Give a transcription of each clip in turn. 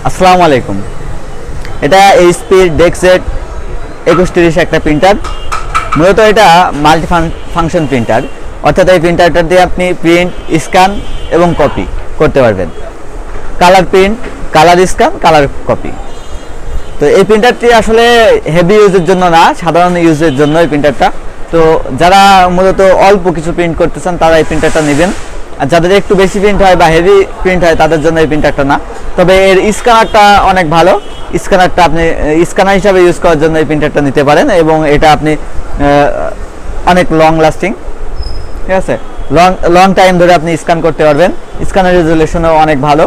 আসসালামু আলাইকুম। এটা HP DESKJET 2130 একটা প্রিন্টার। মূলত এটা মাল্টি ফাংশন প্রিন্টার, অর্থাৎ এই প্রিন্টারটা দিয়ে আপনি প্রিন্ট, স্ক্যান এবং কপি করতে পারবেন। Colour print, colour scan, colour copy. তো এই প্রিন্টারটি আসলে হেভি ইউজের জন্য না, সাধারণ ইউজের জন্য এই প্রিন্টারটা। তো যারা মূলত অল্প কিছু প্রিন্ট করতে চান তারা এই প্রিন্টারটা নেবেন, আর যাদের একটু বেশি প্রিন্ট হয় বা হেভি প্রিন্ট হয় তাদের জন্য এই প্রিন্টারটা না। তবে এর স্ক্যানারটা অনেক ভালো। স্ক্যানারটা আপনি স্ক্যানার হিসাবে ইউজ করার জন্য এই প্রিন্টারটা নিতে পারেন, এবং এটা আপনি অনেক লং লাস্টিং, ঠিক আছে, লং টাইম ধরে আপনি স্ক্যান করতে পারবেন। স্ক্যানের রেজুলেশনও অনেক ভালো।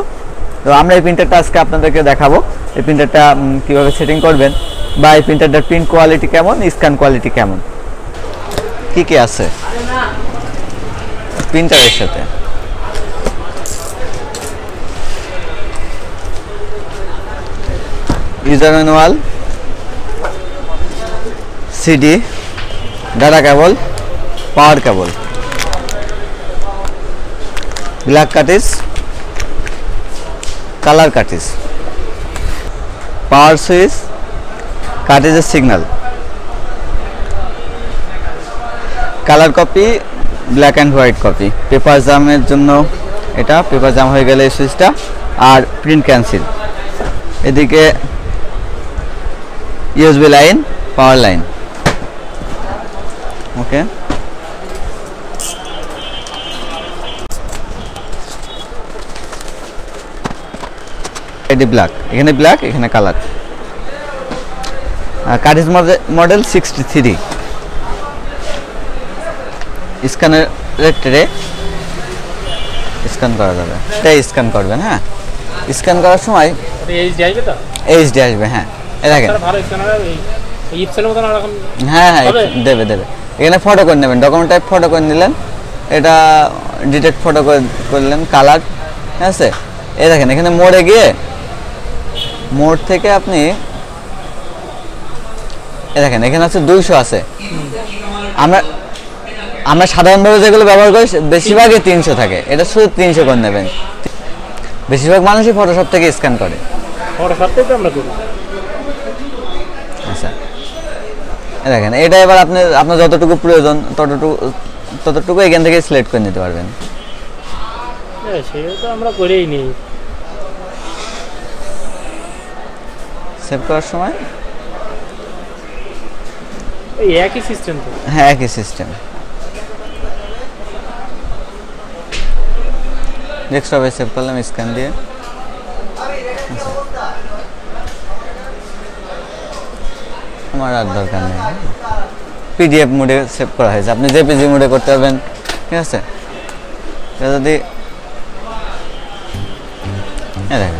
তো আমরা এই প্রিন্টারটা আজকে আপনাদেরকে দেখাবো এই প্রিন্টারটা কীভাবে সেটিং করবেন, বা এই প্রিন্টারটার প্রিন্ট কোয়ালিটি কেমন, স্ক্যান কোয়ালিটি কেমন, কী কী আছে প্রিন্টারের সাথে। User manual, CD, data cable, power cable, black cartridge, colour cartridge, power switch, কার্ট্রিজের signal, colour copy, black and white copy, paper জামের জন্য এটা, পেপার জাম হয়ে গেলে এই সুইচটা, আর প্রিন্ট ক্যান্সেল। এদিকে USB line, power line. Okay, এটি ব্ল্যাক, এখানে ব্ল্যাক, এখানে কালার। Cartridge model 63। স্ক্যানের ট্রে স্ক্যান করা যাবে, এটাই স্ক্যান করবেন। হ্যাঁ, স্ক্যান করার সময় এইচডি আসবে। হ্যাঁ, দেখেন, হ্যাঁ হ্যাঁ দেবে দেবে। এখানে ফটো করে নেবেন, ডকুমেন্ট টাইপ ফটো করে নিলেন, এটা ডিটেক্ট ফটো করলেন, কালার। ঠিক আছে, এই দেখেন এখানে মোড়ে গিয়ে মোড় থেকে আপনি দেখেন এখানে আছে 200 আছে। আমরা সাধারণভাবে যেগুলো ব্যবহার করি বেশিরভাগই 300 থাকে, এটা শুধু 300 করে নেবেন। বেশিরভাগ মানুষই ফটোশপ থেকে স্ক্যান করে। আচ্ছা, দেখেন এটা এবার আপনার যতটুকু প্রয়োজন ততটুকু এখান থেকে সিলেক্ট করে নিতে পারবেন। সেটা তো আমরা করেই নিই। সেভ করার সময় এই একই সিস্টেম তো? হ্যাঁ, একই সিস্টেম। ডেস্কটপে সেভ করলাম স্ক্যান দিয়ে। আমার আর দরকার নেই, PDF মোডে সেভ করা হয়েছে, আপনি JPG মোডে করতে পারবেন। ঠিক আছে, এটা যদি দেখেন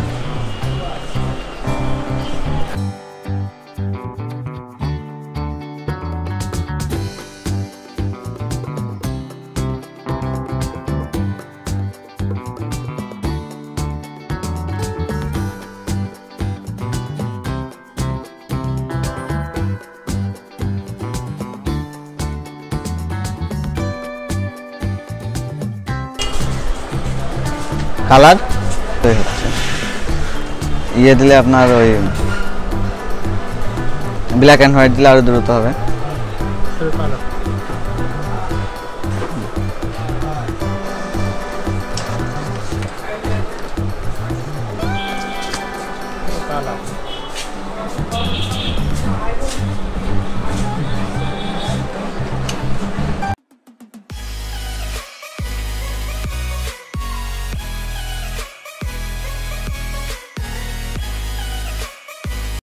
কালার হচ্ছে, ইয়ে দিলে আপনার ওই ব্ল্যাক অ্যান্ড হোয়াইট দিলে আরো দ্রুত হবে।